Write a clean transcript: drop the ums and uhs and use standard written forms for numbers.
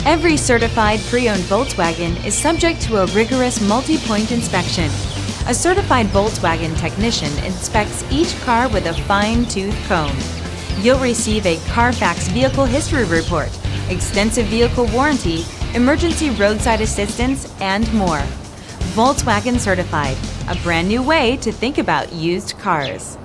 Every certified pre-owned Volkswagen is subject to a rigorous multi-point inspection. A certified Volkswagen technician inspects each car with a fine-tooth comb. You'll receive a CARFAX vehicle history report, extensive vehicle warranty, emergency roadside assistance, and more. Volkswagen Certified, a brand new way to think about used cars.